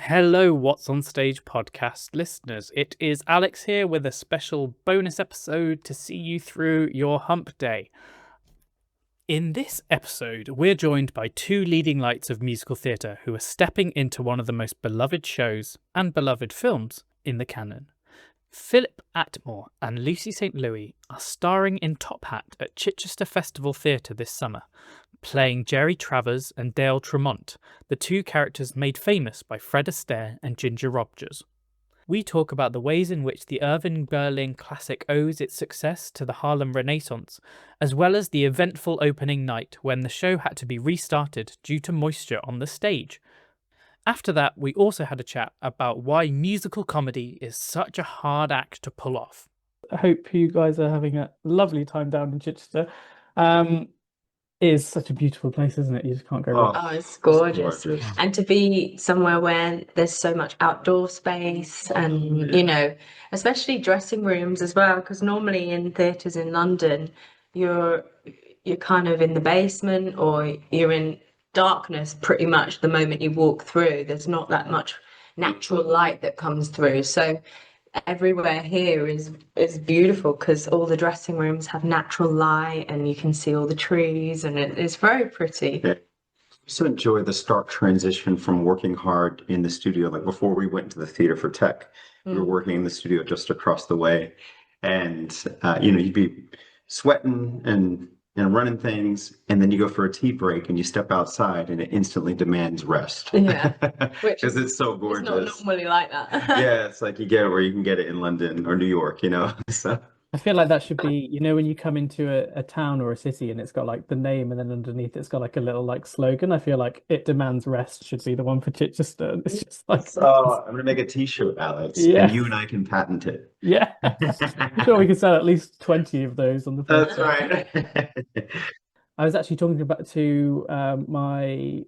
Hello, What's on Stage podcast listeners. It is Alex here with a special bonus episode to see you through your hump day. In this episode, we're joined by two leading lights of musical theatre who are stepping into one of the most beloved shows and beloved films in the canon. Phillip Attmore and Lucy St are starring in Top Hat at Chichester Festival Theatre this summer, playing Jerry Travers and Dale Tremont, the two characters made famous by Fred Astaire and Ginger Rogers. We talk about the ways in which the Irving Berlin classic owes its success to the Harlem Renaissance, as well as the eventful opening night when the show had to be restarted due to moisture on the stage. After that, we also had a chat about why musical comedy is such a hard act to pull off. I hope you guys are having a lovely time down in Chichester. It is such a beautiful place, isn't it? You just can't go wrong. Oh, it's gorgeous. And to be somewhere where there's so much outdoor space and, especially dressing rooms as well, because normally in theatres in London, you're kind of in the basement or you're in darkness pretty much the moment you walk through. There's not that much natural light that comes through. So everywhere here is beautiful because all the dressing rooms have natural light and you can see all the trees and it's very pretty. Yeah. I so enjoy the stark transition from working hard in the studio. Like before we went to the Theatre for Tech, we were working in the studio just across the way, and you'd be sweating and running things, and then you go for a tea break and you step outside and it instantly demands rest. Yeah, because it's so gorgeous. It's not normally like that. Yeah, it's like you get it where you can get it in London or New York, So I feel like that should be, when you come into a town or a city and it's got like the name and then underneath it's got like a little like slogan. I feel like "It Demands Rest" should be the one for Chichester. It's just like, I'm gonna make a t-shirt, Alex, and you and I can patent it. Yeah, I'm sure we can sell at least 20 of those on the That's right. I was actually talking to my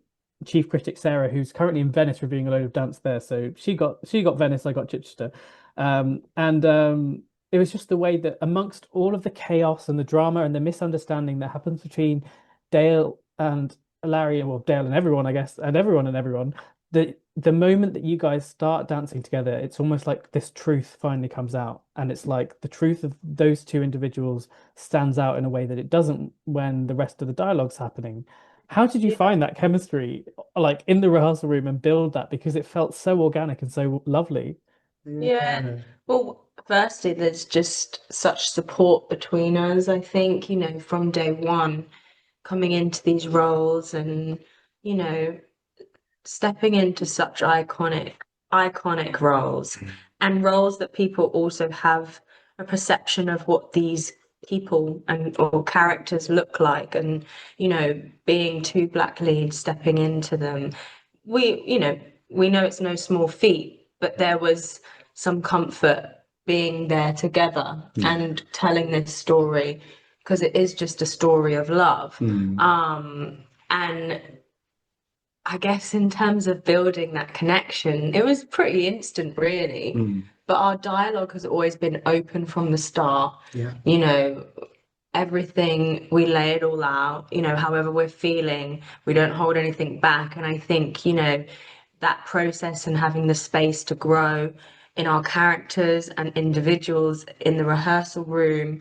chief critic Sarah, who's currently in Venice reviewing a load of dance there. So she got Venice, I got Chichester, it was just the way that amongst all of the chaos and the drama and the misunderstanding that happens between Dale and Larry, well, Dale and everyone, I guess, and everyone, the moment that you guys start dancing together, it's almost like this truth finally comes out. And it's like the truth of those two individuals stands out in a way that it doesn't when the rest of the dialogue's happening. How did you find that chemistry, like in the rehearsal room, and build that? Because it felt so organic and so lovely. Yeah. Well, firstly, there's just such support between us, I think, from day one, coming into these roles and, stepping into such iconic roles and roles that people also have a perception of what these people or characters look like, and, being two Black leads stepping into them. We know it's no small feat, but there was some comfort being there together and telling this story, because it is just a story of love. And I guess in terms of building that connection, it was pretty instant, really. But our dialogue has always been open from the start. Yeah. Everything, we lay it all out, however we're feeling, we don't hold anything back. And I think, that process and having the space to grow in our characters and individuals in the rehearsal room,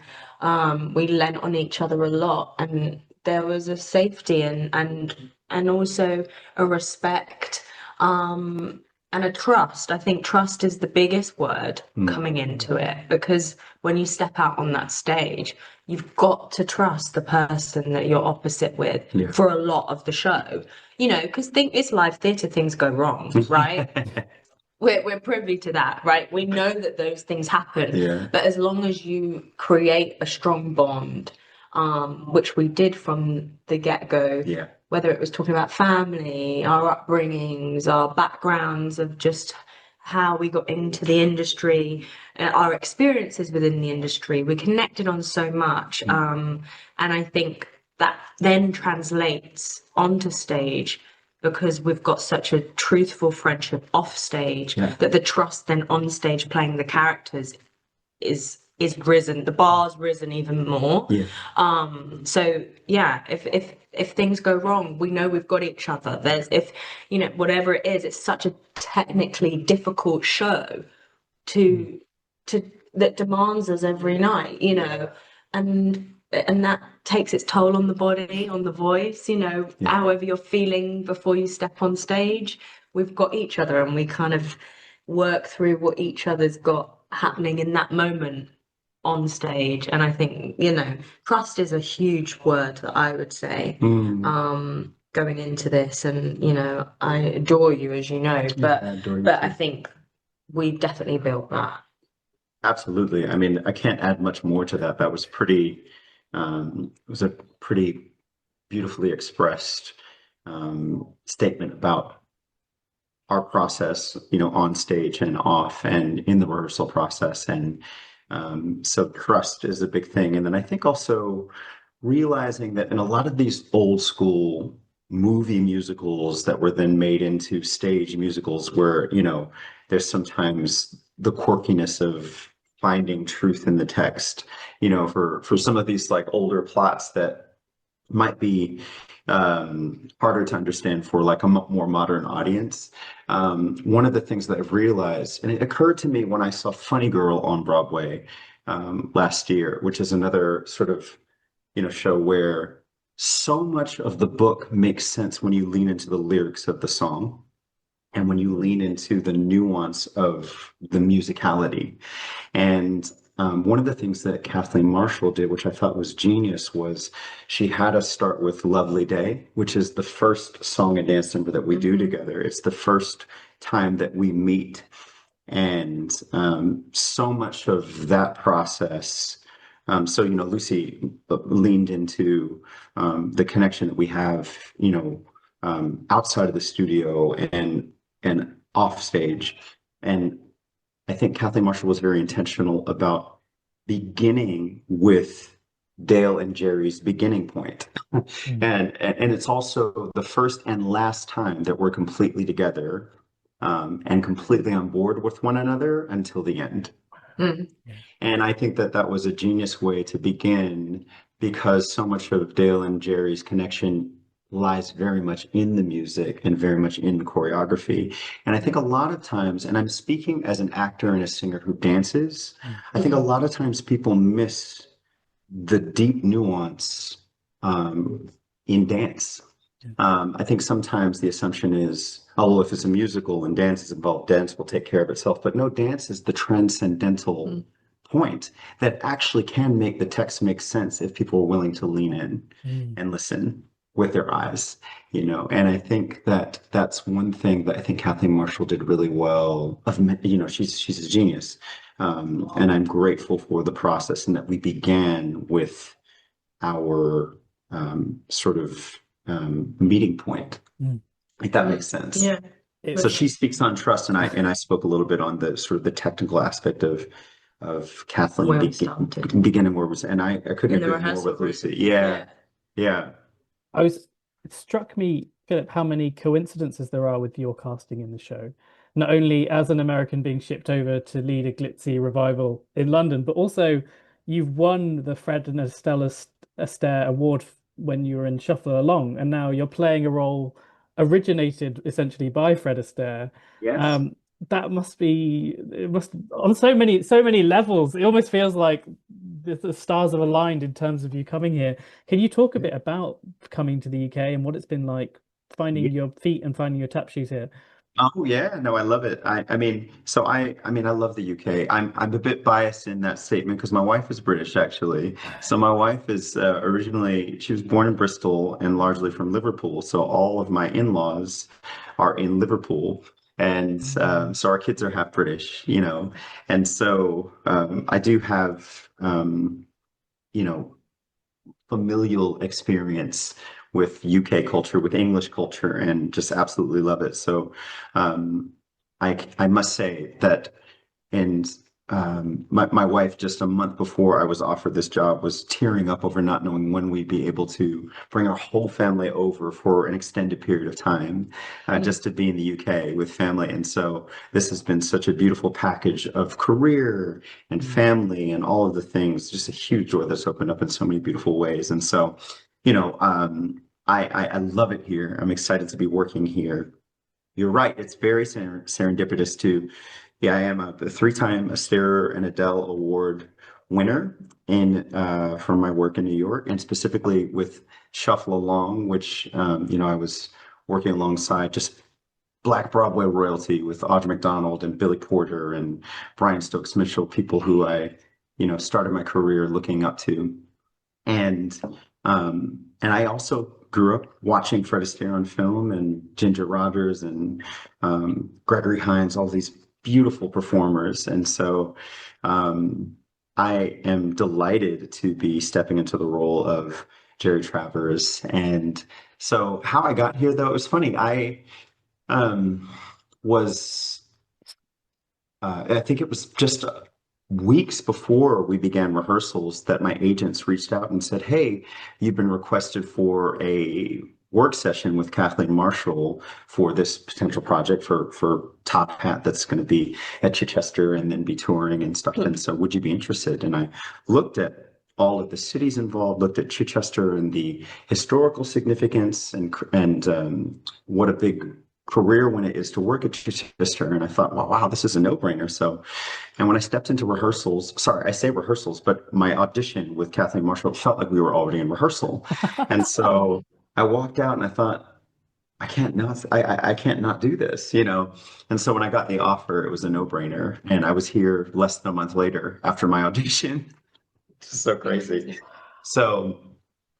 we lent on each other a lot, and there was a safety and also a respect, and a trust. I think trust is the biggest word coming into it, because when you step out on that stage, you've got to trust the person that you're opposite with for a lot of the show, because it's live theatre, things go wrong, right? We're privy to that, right? We know that those things happen, but as long as you create a strong bond, which we did from the get-go, whether it was talking about family, our upbringings, our backgrounds of just how we got into the industry, our experiences within the industry, we connected on so much. And I think that then translates onto stage, because we've got such a truthful friendship off stage, that the trust then on stage playing the characters is risen. The bar's risen even more. So yeah, if if things go wrong, we know we've got each other. There's, if, you know, whatever it is, it's such a technically difficult show to that demands us every night, you know, and that takes its toll on the body, on the voice, you know, however you're feeling before you step on stage. We've got each other, and we kind of work through what each other's got happening in that moment on stage. And I think, you know, trust is a huge word that I would say going into this. And, you know, I adore you, as you know, but I think we definitely built that. Absolutely. I mean, I can't add much more to that. That was pretty, it was a pretty beautifully expressed statement about our process, you know, on stage and off and in the rehearsal process. And so trust is a big thing. And then I think also realizing that in a lot of these old school movie musicals that were then made into stage musicals where, you know, there's sometimes the quirkiness of finding truth in the text, you know, for some of these like older plots that might be harder to understand for like a more modern audience. One of the things that I've realized, and it occurred to me when I saw Funny Girl on Broadway last year, which is another sort of, you know, show where so much of the book makes sense when you lean into the lyrics of the song and when you lean into the nuance of the musicality. And one of the things that Kathleen Marshall did, which I thought was genius, was she had us start with Lovely Day, which is the first song and dance number that we do together. It's the first time that we meet. And so much of that process, so, you know, Lucy leaned into the connection that we have, you know, outside of the studio and off stage. And I think Kathleen Marshall was very intentional about beginning with Dale and Jerry's beginning point. And it's also the first and last time that we're completely together and completely on board with one another until the end. And I think that that was a genius way to begin, because so much of Dale and Jerry's connection lies very much in the music and very much in the choreography. And I think a lot of times, and I'm speaking as an actor and a singer who dances, I think a lot of times people miss the deep nuance in dance. I think sometimes the assumption is, oh, well, if it's a musical and dance is involved, dance will take care of itself. But no, dance is the transcendental point that actually can make the text make sense if people are willing to lean in and listen with their eyes, you know. And I think that that's one thing that I think Kathleen Marshall did really well. You know, she's a genius, and I'm grateful for the process and that we began with our sort of meeting point. Like that makes sense. Yeah. So she speaks on trust, and I spoke a little bit on the sort of the technical aspect of Kathleen beginning where was, and I couldn't agree more with Lucy. Yeah. It struck me, Philip, how many coincidences there are with your casting in the show. Not only as an American being shipped over to lead a glitzy revival in London, but also you've won the Fred and Astaire Award when you were in Shuffle Along, and now you're playing a role originated essentially by Fred Astaire. Yes. That must be, it must, on so many levels, it almost feels like the stars have aligned in terms of you coming here. Can you talk a bit about coming to the UK and what it's been like finding your feet and finding your tap shoes here? Oh yeah, no, I love it. I mean, so I mean, I love the UK. I'm a bit biased in that statement because my wife is British, actually. So my wife is originally, she was born in Bristol and largely from Liverpool. So all of my in-laws are in Liverpool. And so our kids are half British, you know. And so I do have, you know, familial experience with UK culture, with English culture, and just absolutely love it. So I must say that, and my wife, just a month before I was offered this job, was tearing up over not knowing when we'd be able to bring our whole family over for an extended period of time, just to be in the UK with family. And so this has been such a beautiful package of career and family and all of the things, just a huge door that's opened up in so many beautiful ways. And so, you know, I love it here. I'm excited to be working here. You're right. It's very serendipitous too. Yeah, I am a three-time Astaire and Adele Award winner in for my work in New York, and specifically with Shuffle Along, which I was working alongside just Black Broadway royalty with Audra McDonald and Billy Porter and Brian Stokes Mitchell, people who I started my career looking up to, and I also grew up watching Fred Astaire on film and Ginger Rogers and Gregory Hines, all these beautiful performers. And so I am delighted to be stepping into the role of Jerry Travers. And so how I got here, though, it was funny. I think it was just weeks before we began rehearsals that my agents reached out and said, "Hey, you've been requested for a work session with Kathleen Marshall for this potential project for Top Hat that's going to be at Chichester and then be touring and stuff. And so would you be interested?" And I looked at all of the cities involved, looked at Chichester and the historical significance and what a big career when it is to work at Chichester. And I thought, well, wow, this is a no-brainer. So, and when I stepped into rehearsals, sorry, I say rehearsals, but my audition with Kathleen Marshall felt like we were already in rehearsal. And so I walked out and I thought, I can't not do this, And so when I got the offer, it was a no-brainer. And I was here less than a month later after my audition. It's so crazy. So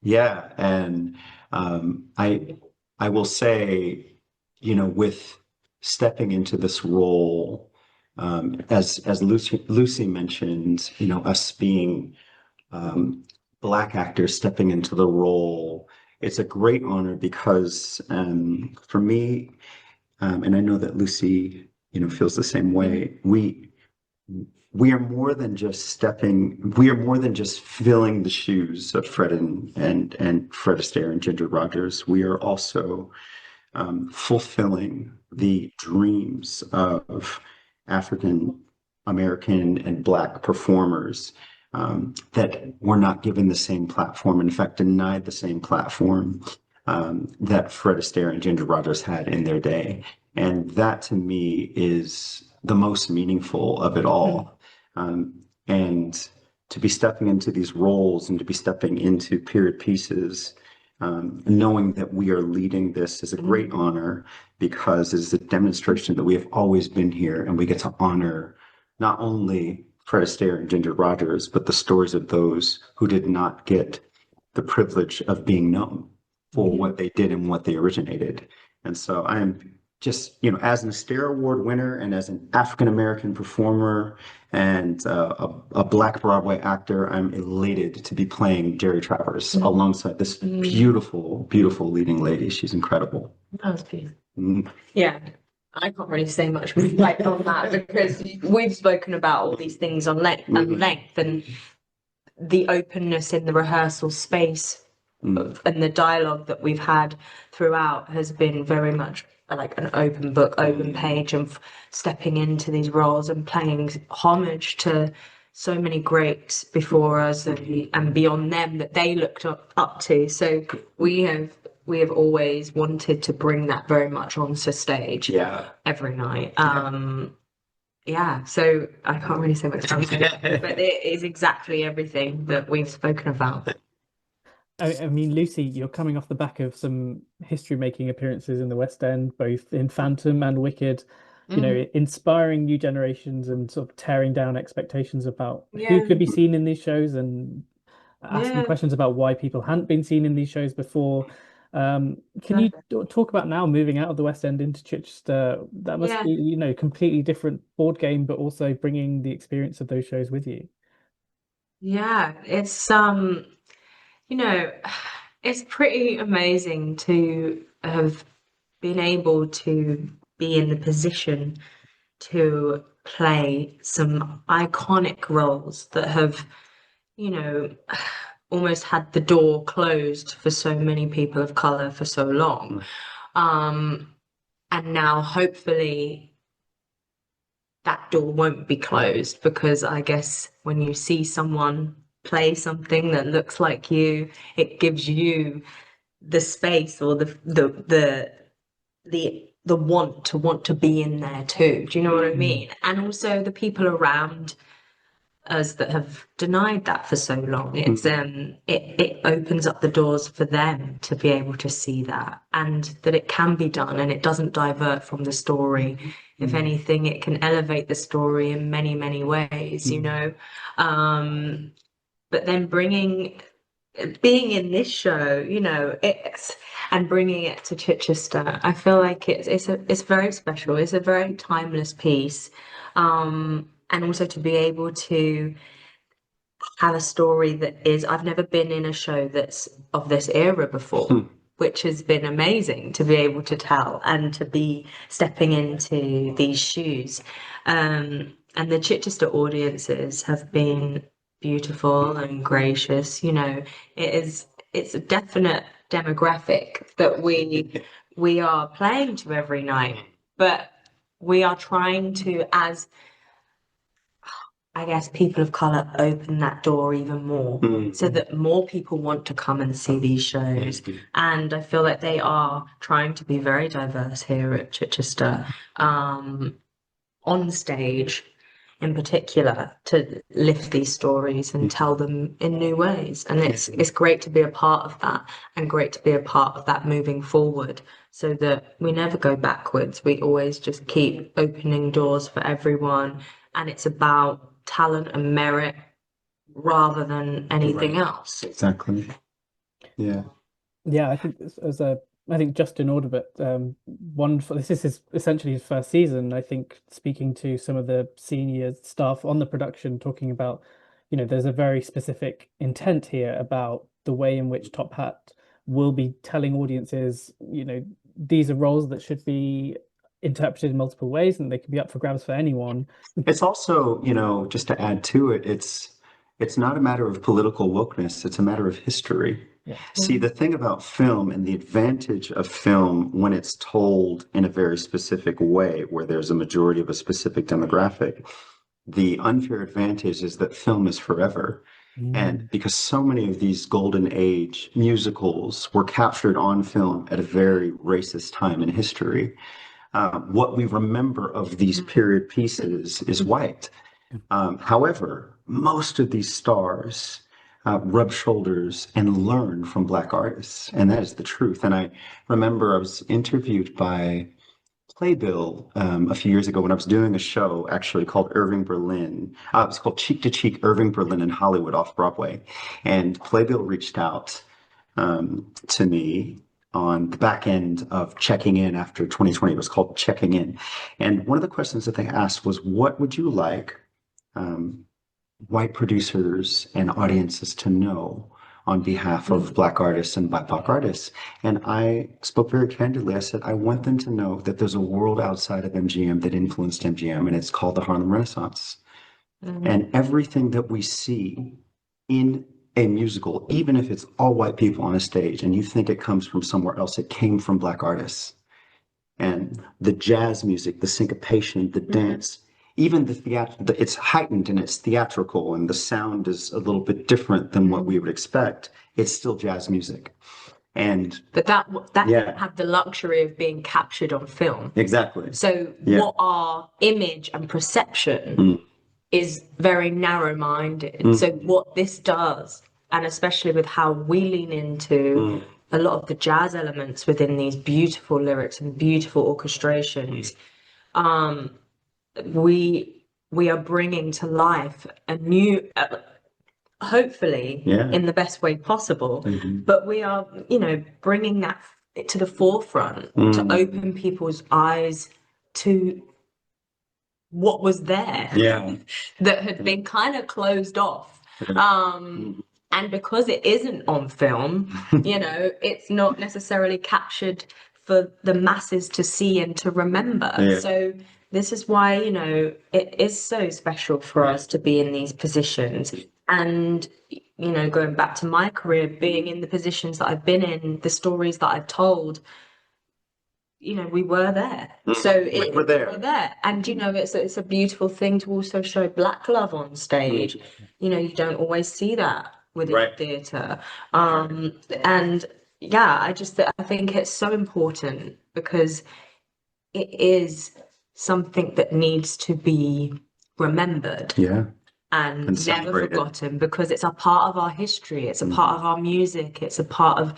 yeah. And I will say, with stepping into this role, as Lucy mentioned, us being Black actors stepping into the role, it's a great honor because for me, and I know that Lucy, feels the same way. We are more than just filling the shoes of Fred and Fred Astaire and Ginger Rogers. We are also fulfilling the dreams of African American and Black performers that were not given the same platform, in fact, denied the same platform that Fred Astaire and Ginger Rogers had in their day. And that to me is the most meaningful of it all. And to be stepping into these roles and to be stepping into period pieces, knowing that we are leading this is a great honor because it's a demonstration that we have always been here and we get to honor not only Fred Astaire and Ginger Rogers, but the stories of those who did not get the privilege of being known for what they did and what they originated. And so I am just, as an Astaire Award winner and as an African-American performer and a Black Broadway actor, I'm elated to be playing Jerry Travers alongside this beautiful, beautiful leading lady. She's incredible. That was beautiful. Yeah. I can't really say much on that because we've spoken about all these things on length and the openness in the rehearsal space and the dialogue that we've had throughout has been very much like an open book, open page, and stepping into these roles and paying homage to so many greats before us and beyond them that they looked up to. So we have always wanted to bring that very much onto stage every night. So I can't really say much else, but it is exactly everything that we've spoken about. I mean, Lucy, you're coming off the back of some history-making appearances in the West End, both in Phantom and Wicked, inspiring new generations and sort of tearing down expectations about who could be seen in these shows and asking questions about why people hadn't been seen in these shows before. Can you talk about now moving out of the West End into Chichester? That must be, completely different board game, but also bringing the experience of those shows with you. Yeah, it's it's pretty amazing to have been able to be in the position to play some iconic roles that have, almost had the door closed for so many people of color for so long. And now hopefully that door won't be closed, because I guess when you see someone play something that looks like you, it gives you the space or the want to be in there too. Do you know what I mean? And also the people around us that have denied that for so long. It's it opens up the doors for them to be able to see that, and that it can be done, and it doesn't divert from the story. If anything, it can elevate the story in many, many ways, you know. But then being in this show, you know, and bringing it to Chichester, I feel like it's very special. It's a very timeless piece. And also to be able to have a story that is, I've never been in a show that's of this era before, which has been amazing to be able to tell and to be stepping into these shoes. And the Chichester audiences have been beautiful and gracious. You know, it's a definite demographic that we are playing to every night, but we are trying to, as I guess people of colour, open that door even more so that more people want to come and see these shows. And I feel like they are trying to be very diverse here at Chichester, on stage in particular, to lift these stories and tell them in new ways. And it's great to be a part of that, and great to be a part of that moving forward, so that we never go backwards. We always just keep opening doors for everyone, and it's about talent and merit rather than anything else. Exactly. Yeah. Yeah, I think I think Justin Audibert, this is essentially his first season. I think speaking to some of the senior staff on the production, talking about, you know, there's a very specific intent here about the way in which Top Hat will be telling audiences, you know, these are roles that should be interpreted in multiple ways, and they can be up for grabs for anyone. It's also, you know, just to add to it, it's not a matter of political wokeness, it's a matter of history. Yeah. See, the thing about film and the advantage of film when it's told in a very specific way, where there's a majority of a specific demographic, the unfair advantage is that film is forever. And because so many of these golden age musicals were captured on film at a very racist time in history, what we remember of these period pieces is white. However, most of these stars rub shoulders and learn from Black artists, and that is the truth. And I remember I was interviewed by Playbill a few years ago when I was doing a show actually called Irving Berlin. It was called Cheek to Cheek Irving Berlin in Hollywood off Broadway. And Playbill reached out to me on the back end of checking in after 2020. It was called Checking In. And one of the questions that they asked was, what would you like white producers and audiences to know on behalf of Black artists and BIPOC artists? And I spoke very candidly. I said, I want them to know that there's a world outside of MGM that influenced MGM, and it's called the Harlem Renaissance. And everything that we see in a musical, even if it's all white people on a stage and you think it comes from somewhere else, it came from Black artists. And the jazz music, the syncopation, the dance, even the it's heightened and it's theatrical, and the sound is a little bit different than what we would expect. It's still jazz music. But that didn't have the luxury of being captured on film. Exactly. So what our image and perception is very narrow-minded. So what this does, and especially with how we lean into a lot of the jazz elements within these beautiful lyrics and beautiful orchestrations, we are bringing to life a new, hopefully in the best way possible, but we are, you know, bringing that to the forefront to open people's eyes to what was there that had been kind of closed off. And because it isn't on film, you know, it's not necessarily captured for the masses to see and to remember. So this is why, you know, it is so special for us to be in these positions. And, you know, going back to my career, being in the positions that I've been in, the stories that I've told, you know, we were there. So we're there. And, you know, it's a beautiful thing to also show Black love on stage. You know, you don't always see that within theatre. And yeah, I think it's so important because it is something that needs to be remembered Yeah. and And never celebrated. forgotten because it's a part of our history. It's a part of our music. It's a part of,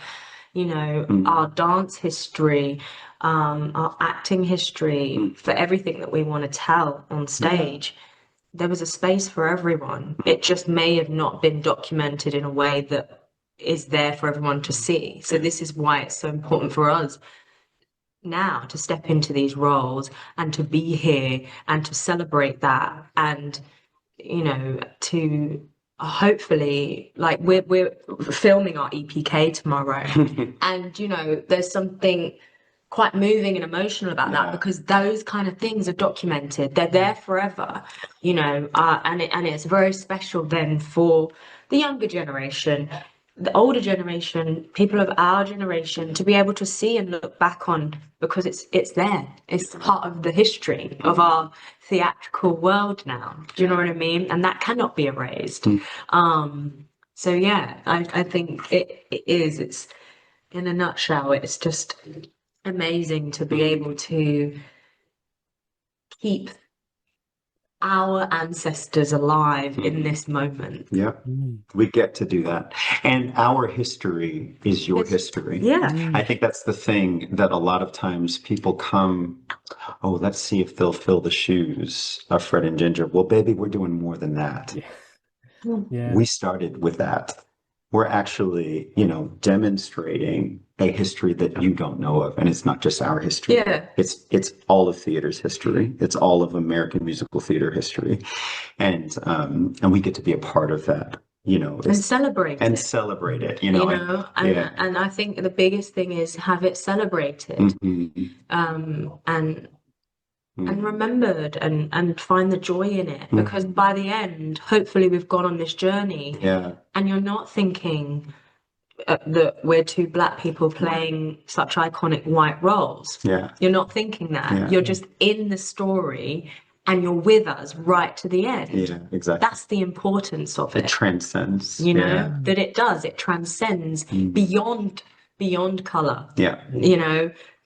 our dance history, our acting history, for everything that we want to tell on stage. There was a space for everyone. It just may have not been documented in a way that is there for everyone to see. So this is why it's so important for us now to step into these roles and to be here and to celebrate that and to hopefully, like, we're filming our EPK tomorrow and there's something quite moving and emotional about that because those kind of things are documented. They're there forever, and it's very special then for the younger generation, the older generation, people of our generation to be able to see and look back on because it's there. It's part of the history of our theatrical world now. Do you know what I mean? And that cannot be erased. So yeah, I think it is. It's in a nutshell, it's just amazing to be able to keep our ancestors alive in this moment. Yeah, we get to do that. And our history is your history. Yeah. I think that's the thing that a lot of times people come, oh, let's see if they'll fill the shoes of Fred and Ginger. Well, baby, we're doing more than that. Yeah. We started with that. We're actually, demonstrating a history that you don't know of. And it's not just our history. Yeah. It's all of theater's history. It's all of American musical theater history. And we get to be a part of that, And celebrate and it. celebrate it, And I think the biggest thing is have it celebrated. And remembered and find the joy in it because by the end, hopefully we've gone on this journey and you're not thinking that we're two Black people playing such iconic white roles. You're not thinking that. You're just in the story and you're with us right to the end. Yeah, exactly. That's the importance of it. It transcends. That it transcends beyond color.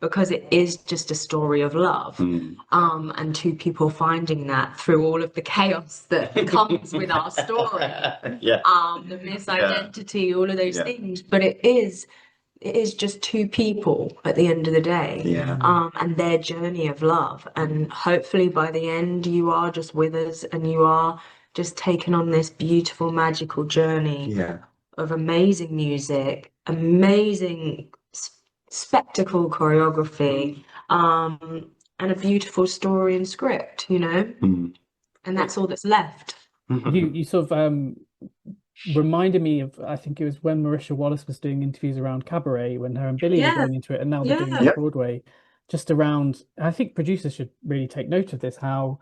Because it is just a story of love. And two people finding that through all of the chaos that comes with our story. The misidentity, all of those things. But it is just two people at the end of the day. And their journey of love. And hopefully by the end you are just with us and you are just taking on this beautiful, magical journey of amazing music, amazing spectacle choreography, and a beautiful story and script, and that's all that's left. You sort of reminded me of, I think it was when Marisha Wallace was doing interviews around Cabaret when her and Billy were going into it, and now they're doing it on Broadway. Just around, I think producers should really take note of this, how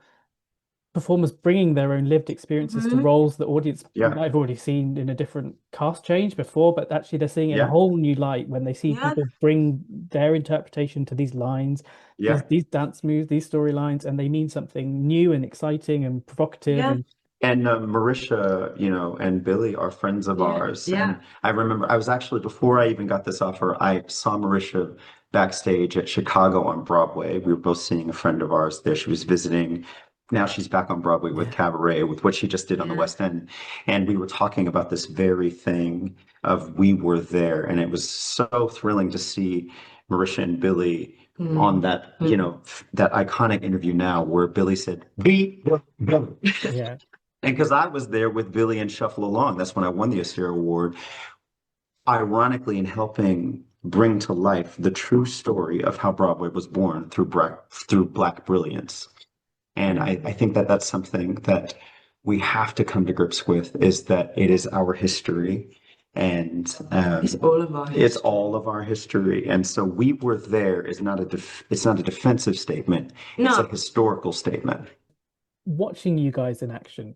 performers bringing their own lived experiences to roles the audience might have already seen in a different cast change before, but actually they're seeing it in a whole new light when they see people bring their interpretation to these lines, these dance moves, these storylines, and they mean something new and exciting and provocative. And Marisha, and Billy are friends of ours. And I remember I was actually, before I even got this offer, I saw Marisha backstage at Chicago on Broadway. We were both seeing a friend of ours there. She was visiting. Now she's back on Broadway with Cabaret, with what she just did on the West End. And we were talking about this very thing of we were there. And it was so thrilling to see Marisha and Billy on that, that iconic interview now where Billy said, "Be Billy." And because I was there with Billy and Shuffle Along, that's when I won the Astaire Award. Ironically, in helping bring to life the true story of how Broadway was born through Black brilliance. And I think that that's something that we have to come to grips with, is that it is our history. And it's all of our history. It's all of our history. And so we were there is not it's not a defensive statement. No. It's a historical statement. Watching you guys in action,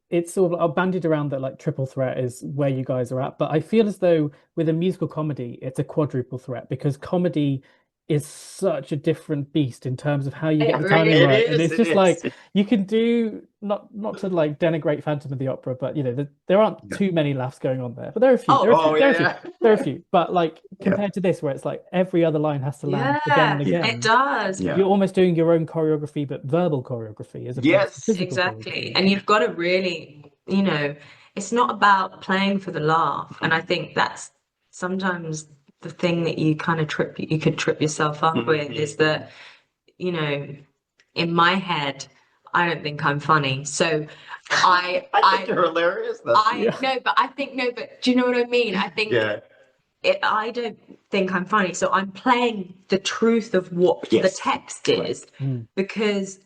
it's sort of bandied around that like triple threat is where you guys are at, but I feel as though with a musical comedy, it's a quadruple threat, because comedy is such a different beast in terms of how you It get the really timing right. And is, it's it just like is. you can do not to like denigrate Phantom of the Opera, but there aren't Yeah. too many laughs going on there. But there are a few. Oh, There are a few. Oh, There are a few. yeah. There are a few. But like Yeah. compared to this, where it's like every other line has to land again and yeah, again. it does. Yeah. You're almost doing your own choreography, but verbal choreography as opposed to Yes. physical Exactly. choreography. And you've got to really, it's not about playing for the laugh. And I think that's sometimes the thing that you kind of you could trip yourself up with is that, in my head, I don't think I'm funny. So I think you're hilarious. no, but I think, no, but do you know what I mean? I think Yeah. I don't think I'm funny. So I'm playing the truth of what the Yes. text is Mm. because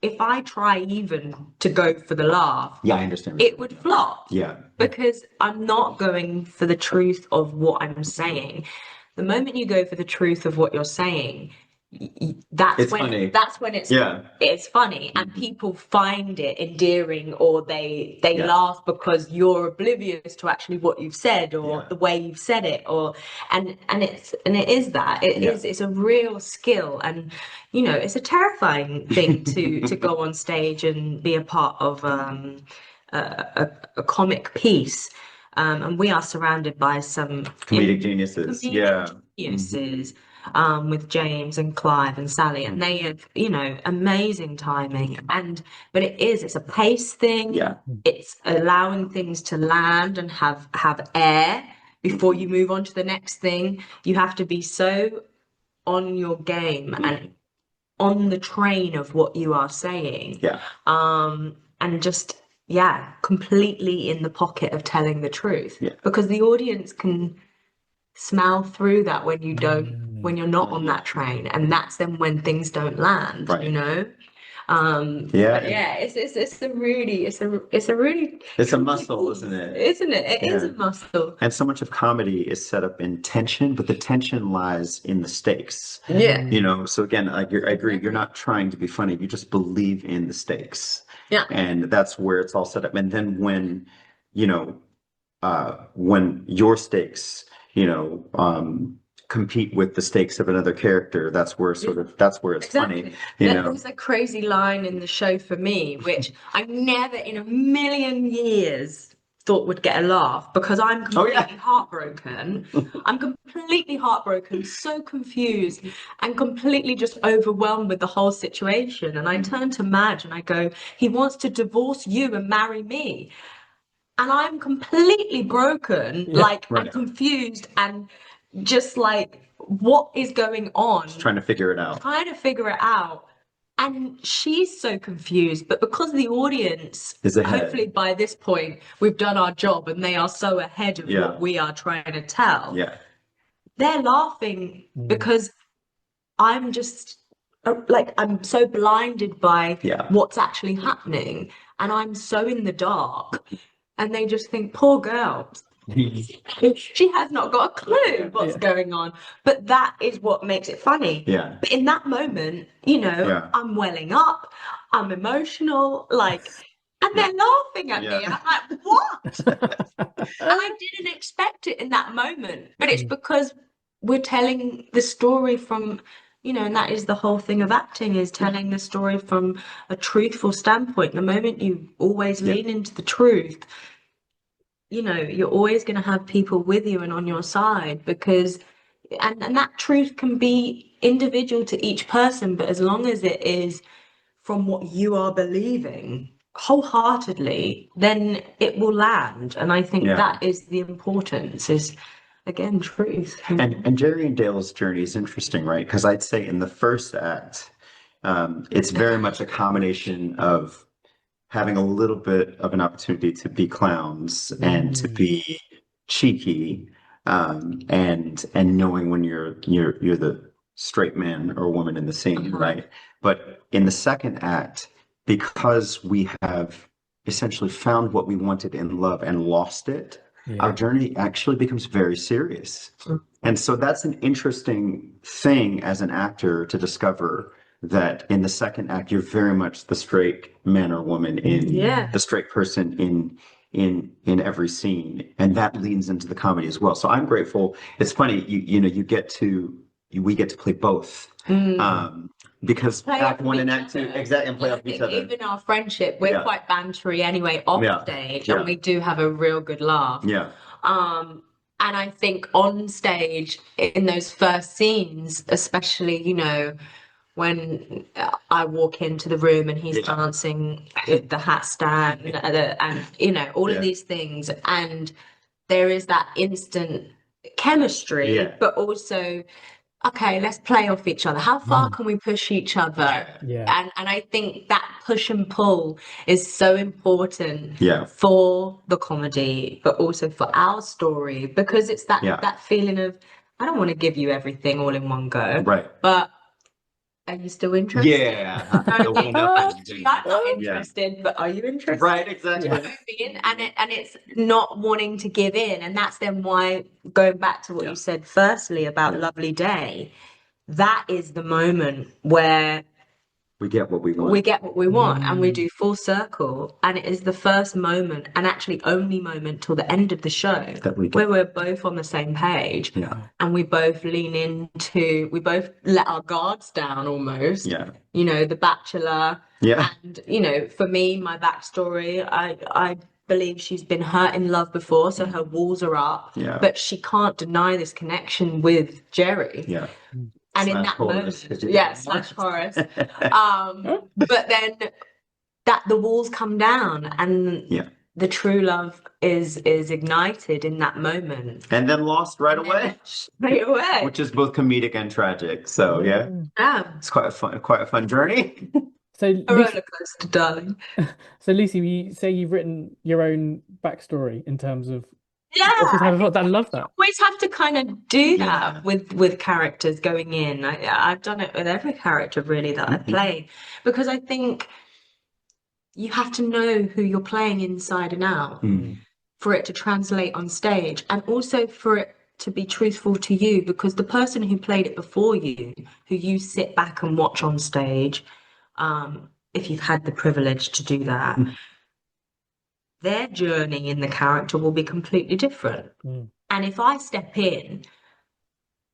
if I try even to go for the laugh, Yeah, I understand what it would flop Yeah. because I'm not going for the truth of what I'm saying. The moment you go for the truth of what you're saying, It's funny. that's when it's funny, and people find it endearing, or they Yeah. laugh because you're oblivious to actually what you've said or Yeah. the way you've said it, or and it is that Yeah. it's a real skill, and it's a terrifying thing to go on stage and be a part of a comic piece. And we are surrounded by some Comedic geniuses. Yeah. geniuses, with James and Clive and Sally, and they have, amazing timing. But it's a pace thing. Yeah. It's allowing things to land and have air before you move on to the next thing. You have to be so on your game and on the train of what you are saying. Yeah. And just completely in the pocket of telling the truth. Yeah. Because the audience can smell through that when you don't, when you're not on that train, and that's then when things don't land. Right. Yeah. Yeah. But yeah, it's a really It's a muscle, isn't it? Isn't it? It is Yeah. a muscle. And so much of comedy is set up in tension, but the tension lies in the stakes. Yeah. So again, I agree. You're not trying to be funny. You just believe in the stakes. Yeah. And that's where it's all set up. And then when your stakes, compete with the stakes of another character, that's where it's Exactly. funny. There's a crazy line in the show for me, which I never in a million years thought would get a laugh, because I'm completely heartbroken. I'm completely heartbroken, so confused, and completely just overwhelmed with the whole situation. And I turn to Madge and I go, "He wants to divorce you and marry me." And I'm completely broken, and confused, and just like, what is going on? Just trying to figure it out. And she's so confused, but because the audience Is ahead. hopefully by this point we've done our job and they are so ahead of what we are trying to tell. Yeah. They're laughing because I'm just I'm so blinded by what's actually happening, and I'm so in the dark, and they just think, poor girl. She has not got a clue what's going on, but that is what makes it funny. Yeah. But in that moment, I'm welling up, I'm emotional, and they're laughing at me, and I'm like, what? And I didn't expect it in that moment, but it's because we're telling the story from, and that is the whole thing of acting, is telling the story from a truthful standpoint. The moment you always lean into the truth, you're always going to have people with you and on your side, because and that truth can be individual to each person, but as long as it is from what you are believing wholeheartedly, then it will land. And I think that is the importance, is again truth. And Jerry and Dale's journey is interesting, right? Because I'd say in the first act, it's very much a combination of having a little bit of an opportunity to be clowns and to be cheeky, and knowing when you're the straight man or woman in the scene, right? But in the second act, because we have essentially found what we wanted in love and lost it, our journey actually becomes very serious. And so that's an interesting thing as an actor to discover, that in the second act, you're very much the straight man or woman in the straight person in every scene, and that leans into the comedy as well. So I'm grateful. It's funny, we get to play both. Because Play act off one and each act two, other. exactly, and play I off each think other. even our friendship, we're Yeah. quite bantery anyway off Yeah. stage, Yeah. and we do have a real good laugh. Yeah. And I think on stage in those first scenes, especially, when I walk into the room and he's dancing with the hat stand and all of these things, and there is that instant chemistry, but also, okay, let's play off each other. How far can we push each other? Yeah. And I think that push and pull is so important for the comedy, but also for our story, because it's that feeling of, I don't want to give you everything all in one go. Right. But are you still interested? Yeah. I'm not interested, but are you interested? Right, exactly. And it's not wanting to give in. And that's then why, going back to what you said firstly about Lovely Day, that is the moment where we get what we want. We get what we want, and we do full circle. And it is the first moment, and actually only moment till the end of the show, where we're both on the same page. And we both we both let our guards down almost. The Bachelor. And, for me, my backstory, I believe she's been hurt in love before, so her walls are up. But she can't deny this connection with Jerry. And in that moment, slash Horace. But then the walls come down, and the true love is ignited in that moment, and then lost right away, which is both comedic and tragic. So it's quite a fun journey. So a roller coaster, darling. So Lucy, you say you've written your own backstory in terms of. I love that. Always have to kind of do that with characters going in. I've done it with every character really that I play, because I think you have to know who you're playing inside and out for it to translate on stage, and also for it to be truthful to you, because the person who played it before you, who you sit back and watch on stage, if you've had the privilege to do that, their journey in the character will be completely different. And if I step in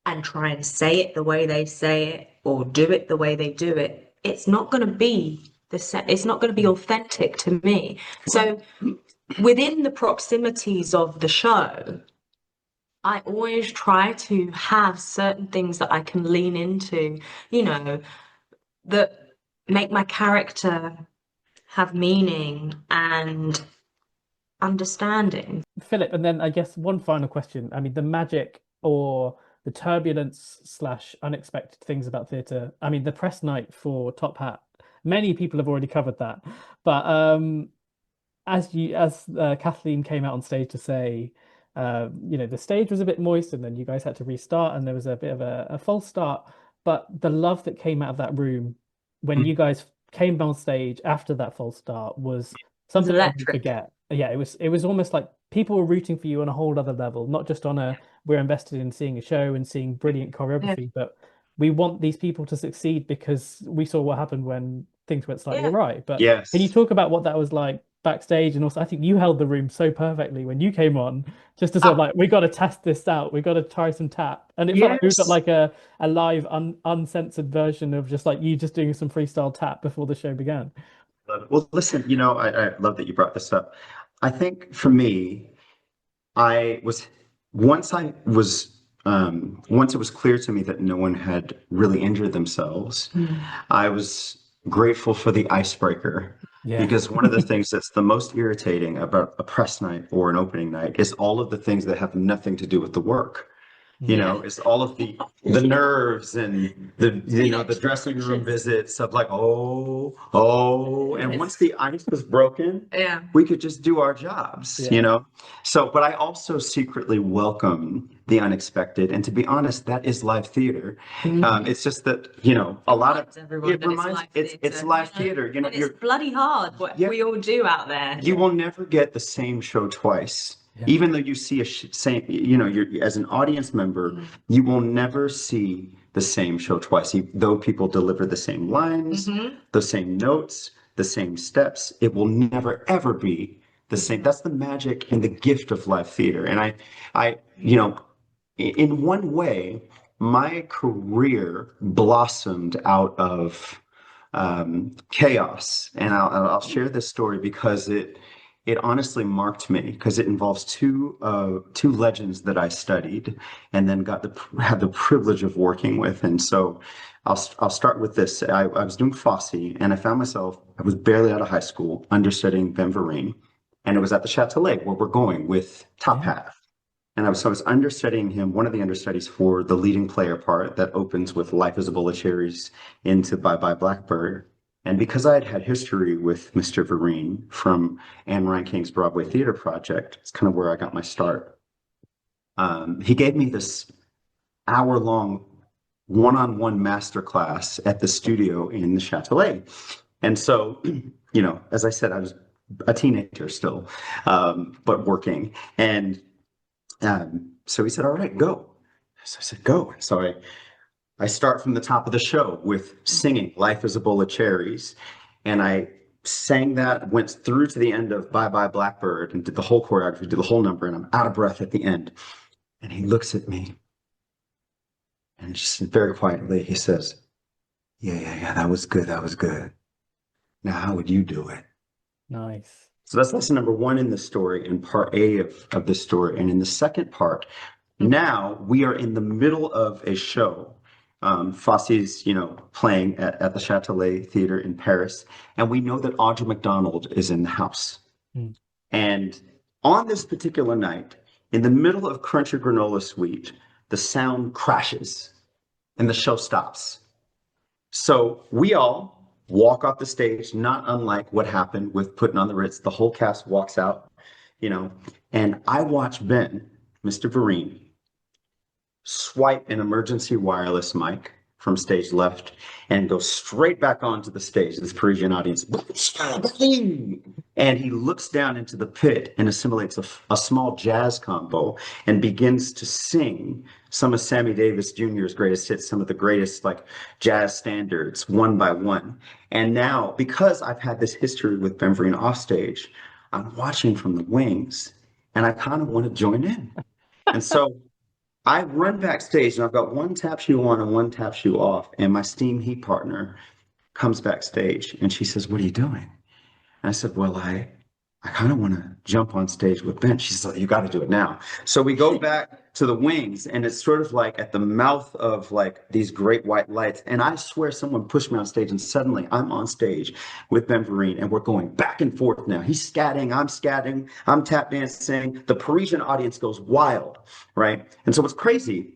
and try and say it the way they say it, or do it the way they do it, it's not going to be it's not going to be authentic to me. So within the proximities of the show, I always try to have certain things that I can lean into, that make my character have meaning and understanding. Philip, and then I guess one final question. I mean, the magic or the turbulence / unexpected things about theatre. I mean, the press night for Top Hat, many people have already covered that. But as Kathleen came out on stage to say, the stage was a bit moist, and then you guys had to restart, and there was a bit of a false start. But the love that came out of that room when you guys came on stage after that false start was something I didn't forget. Yeah, it was almost like people were rooting for you on a whole other level, not just on we're invested in seeing a show and seeing brilliant choreography, but we want these people to succeed because we saw what happened when things went slightly awry. But can you talk about what that was like backstage? And also, I think you held the room so perfectly when you came on, just to sort of like, we got to test this out, we got to try some tap, and it felt like we got like a live uncensored version of just like you just doing some freestyle tap before the show began. Well, listen, I love that you brought this up. I think for me, once it was clear to me that no one had really injured themselves, I was grateful for the icebreaker. Because one of the things that's the most irritating about a press night or an opening night is all of the things that have nothing to do with the work. It's all of the nerves and the dressing room visits of like, and once the ice was broken, we could just do our jobs, So, but I also secretly welcome the unexpected, and to be honest, that is live theater. It's just that a lot of it reminds it's live theater. And it's bloody hard what we all do out there. You will never get the same show twice. Even though you see you're as an audience member, you will never see the same show twice. Though people deliver the same lines, the same notes, the same steps, it will never ever be the same. That's the magic and the gift of live theater. And you know, in one way, my career blossomed out of chaos. And I'll share this story because it honestly marked me, because it involves two legends that I studied and then had the privilege of working with. And so I'll start with this. I was doing Fosse, and I found myself, I was barely out of high school, understudying Ben Vereen, and it was at the Châtelet where we're going with Top Hat. And I was understudying him, one of the understudies for the leading player part that opens with Life is a Bowl of Cherries into Bye Bye Blackbird. And because I had had history with Mr. Vereen from Anne Reining's Broadway Theater Project, it's kind of where I got my start. He gave me this hour-long one-on-one masterclass at the studio in the Châtelet. And so, you know, as I said, I was a teenager still, but working. And so he said, all right, go. So I said, go. And so I start from the top of the show with singing Life is a Bowl of Cherries. And I sang that, went through to the end of Bye Bye Blackbird and did the whole choreography, did the whole number, and I'm out of breath at the end. And he looks at me and just very quietly, he says, yeah, that was good. That was good. Now, how would you do it? Nice. So that's lesson number one in the story, in part A of the story. And in the second part, now we are in the middle of a show. Fosse's, you know, playing at the Châtelet Theatre in Paris. And we know that Audra McDonald is in the house. And on this particular night, in the middle of Crunchy Granola Suite, the sound crashes and the show stops. So we all walk off the stage, not unlike what happened with Putting on the Ritz. The whole cast walks out, you know, and I watch Ben, Mr. Vereen, swipe an emergency wireless mic from stage left and go straight back onto the stage, this Parisian audience. And he looks down into the pit and assimilates a small jazz combo and begins to sing some of Sammy Davis Jr.'s greatest hits, some of the greatest like jazz standards, one by one. And now, because I've had this history with Ben Vereen off stage, I'm watching from the wings and I kind of want to join in. And so I run backstage and I've got one tap shoe on and one tap shoe off. And my steam heat partner comes backstage and she says, what are you doing? And I said, well, I kind of want to jump on stage with Ben. She said, you got to do it now. So we go back to the wings and it's sort of like at the mouth of like these great white lights. And I swear someone pushed me on stage and suddenly I'm on stage with Ben Vereen and we're going back and forth now. He's scatting, I'm tap dancing. The Parisian audience goes wild, right? And so what's crazy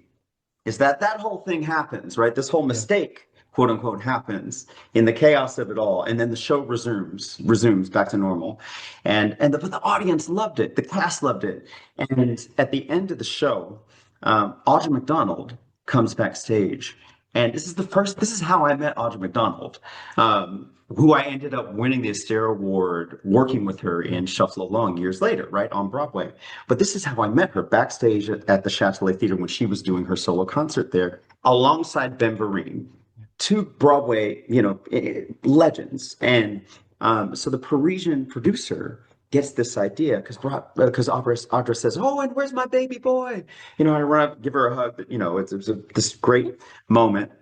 is that whole thing happens, right? This whole mistake, quote unquote, happens in the chaos of it all. And then the show resumes back to normal. But the audience loved it. The cast loved it. And at the end of the show, Audra McDonald comes backstage. And this is how I met Audra McDonald, who I ended up winning the Astaire Award working with her in Shuffle Along years later, right, on Broadway. But this is how I met her backstage at the Châtelet Theatre when she was doing her solo concert there alongside Ben Vereen. Two Broadway, you know, legends. And so the Parisian producer gets this idea because Audra says, oh, and where's my baby boy? You know, I run up, give her a hug. You know, it's this great moment.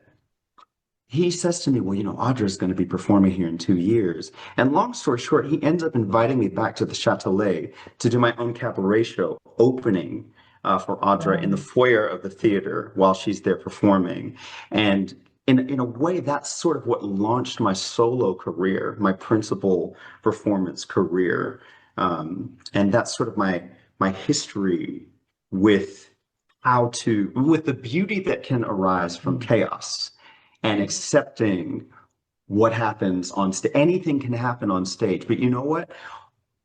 He says to me, well, you know, Audra's going to be performing here in 2 years. And long story short, he ends up inviting me back to the Châtelet to do my own cabaret show opening for Audra in the foyer of the theater while she's there performing. And in a way, that's sort of what launched my solo career, my principal performance career. And that's sort of my history with with the beauty that can arise from chaos and accepting what happens on stage. Anything can happen on stage, but you know what?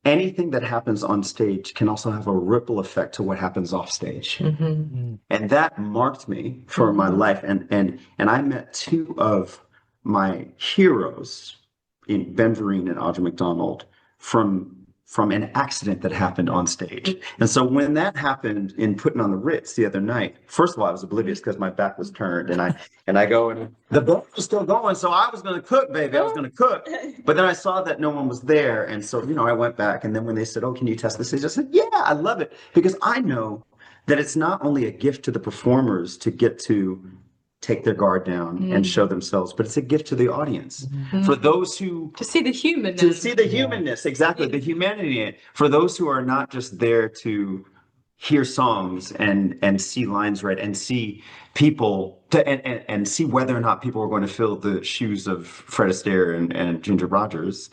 Anything that happens on stage can also have a ripple effect to what happens off stage. And that marked me for my life. And I met two of my heroes in Ben Vereen and Audra McDonald from from an accident that happened on stage. And so when that happened in putting on the Ritz the other night, first of all, I was oblivious because my back was turned, and I go, and the boat was still going, so I was going to cook, baby. I was going to cook. But then I saw that no one was there, and so, I went back, and then when they said, oh, can you test the stage? I said, yeah, I love it, because I know that it's not only a gift to the performers to get to take their guard down and show themselves, but it's a gift to the audience. For those who to see the humanness. Exactly, the humanity in it. For those who are not just there to hear songs and see lines read and see people and see whether or not people are going to fill the shoes of Fred Astaire and Ginger Rogers,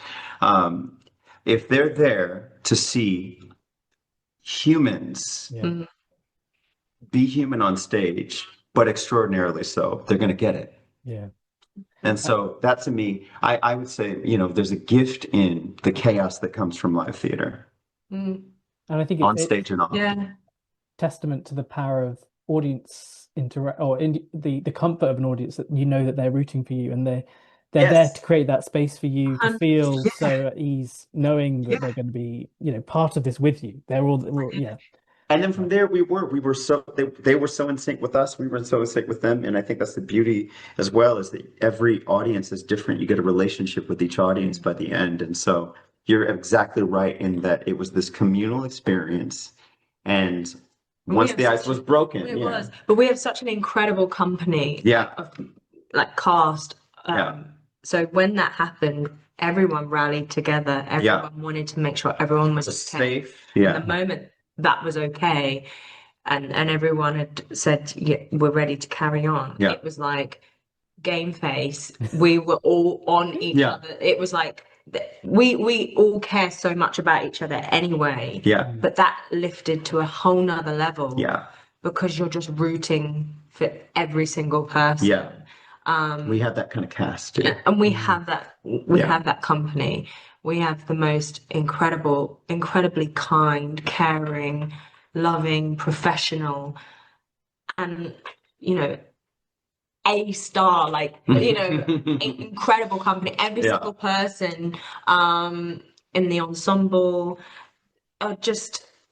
if they're there to see humans be human on stage, but extraordinarily so, they're going to get it. Yeah. And so that, to me, I would say, there's a gift in the chaos that comes from live theater. And I think on stage and off. Yeah. Testament to the power of audience the comfort of an audience, that that they're rooting for you, and they're there to create that space for you to feel so at ease, knowing that they're going to be part of this with you. They're all And then from there, we were so they were so in sync with us. We were so in sync with them, and I think that's the beauty as well, is that every audience is different. You get a relationship with each audience by the end, and so you're exactly right in that it was this communal experience, and once the ice was broken, it was. But we have such an incredible company, of cast. So when that happened, everyone rallied together. Everyone wanted to make sure everyone was safe. And the moment that was okay, and everyone had said, we're ready to carry on, it was like game face. We were all on each other. It was like we all care so much about each other anyway, but that lifted to a whole nother level, because you're just rooting for every single person. We have that kind of cast, and we have that. We have that company. We have the most incredibly kind, caring, loving, professional, and a star, incredible company. Every single person in the ensemble are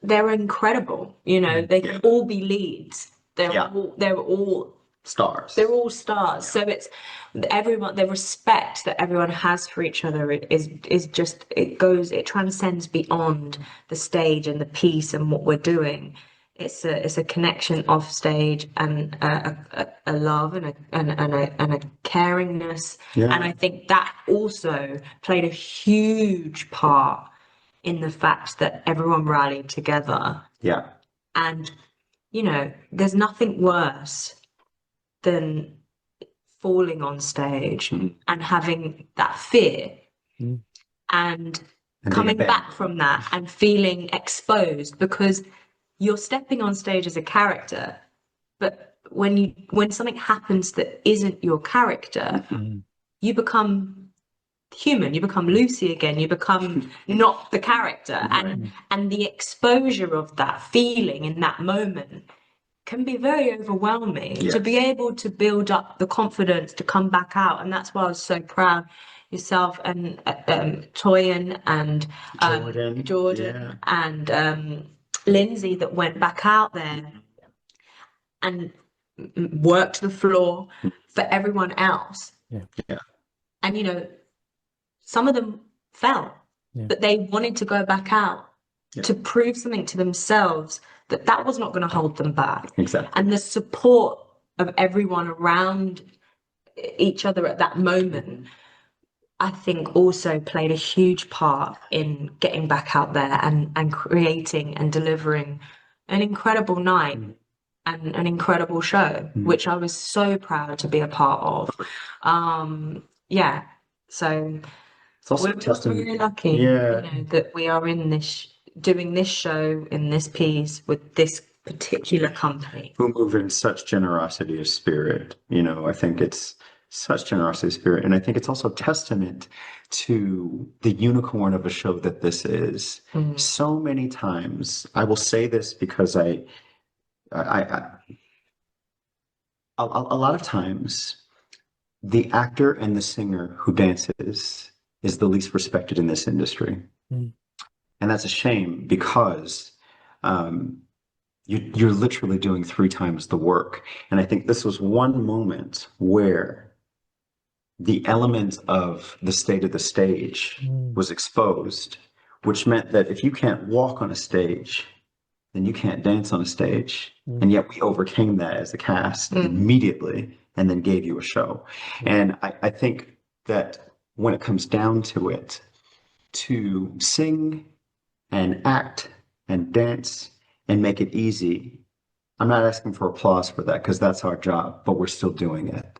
they're incredible. They can all be leads. They're all stars. They're all stars. So it's everyone, the respect that everyone has for each other is just, it transcends beyond the stage and the piece and what we're doing. It's a connection off stage, and a love and a caringness. And I think that also played a huge part in the fact that everyone rallied together. And there's nothing worse than falling on stage and having that fear and coming back from that and feeling exposed, because you're stepping on stage as a character, but when something happens that isn't your character, you become human, you become Lucy again, you become not the character, and the exposure of that feeling in that moment can be very overwhelming. To be able to build up the confidence to come back out. And that's why I was so proud yourself and Toyin and Jordan and Lindsay, that went back out there and worked the floor for everyone else. And some of them fell, but they wanted to go back out to prove something to themselves, that was not going to hold them back. And the support of everyone around each other at that moment, I think, also played a huge part in getting back out there and creating and delivering an incredible night and an incredible show, which I was so proud to be a part of. So it's also we're really lucky that we are in this, doing this show in this piece with this particular company who move in such generosity of spirit. I think it's such generosity of spirit, and I think it's also testament to the unicorn of a show that this is. So many times, I will say this because a lot of times the actor and the singer who dances is the least respected in this industry. And that's a shame because you're literally doing 3 times the work. And I think this was one moment where the element of the state of the stage was exposed, which meant that if you can't walk on a stage, then you can't dance on a stage. And yet we overcame that as a cast immediately and then gave you a show. And I think that when it comes down to it, to sing and act and dance and make it easy, I'm not asking for applause for that because that's our job, but we're still doing it.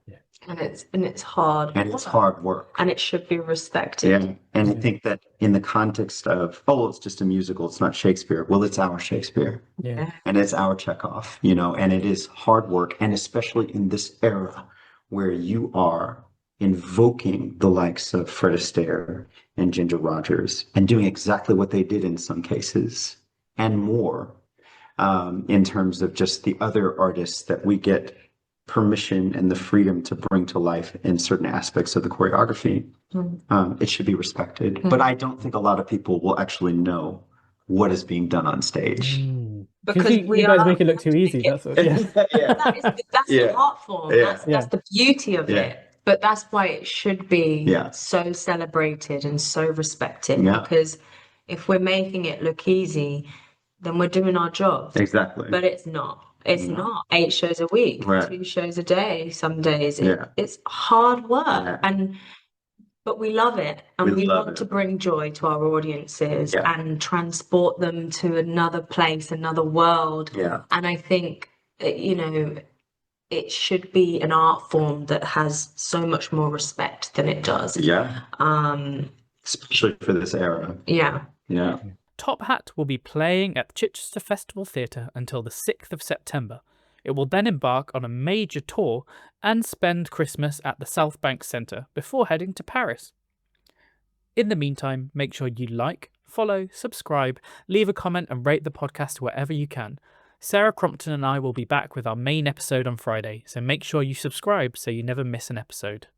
And it's hard. And it's hard work. And it should be respected. Yeah. And I think that in the context of, oh, it's just a musical, it's not Shakespeare. Well, it's our Shakespeare. Yeah. And it's our Chekhov, you know, and it is hard work. And especially in this era where you are invoking the likes of Fred Astaire and Ginger Rogers and doing exactly what they did in some cases and more, in terms of just the other artists that we get permission and the freedom to bring to life in certain aspects of the choreography. It should be respected. But I don't think a lot of people will actually know what is being done on stage. Because you guys make it look too easy. That's what, that's the art form. That's the beauty of it. But that's why it should be so celebrated and so respected. Because if we're making it look easy, then we're doing our job. Exactly. But it's not. It's not 8 shows a week, 2 shows a day. Some days it's hard work, but we love it, and we want to bring joy to our audiences and transport them to another place, another world. And I think it should be an art form that has so much more respect than it does. Especially for this era. Top Hat will be playing at the Chichester Festival Theatre until the 6th of September. It will then embark on a major tour and spend Christmas at the South Bank Centre before heading to Paris. In the meantime, make sure you like, follow, subscribe, leave a comment and rate the podcast wherever you can. Sarah Crompton and I will be back with our main episode on Friday, so make sure you subscribe so you never miss an episode.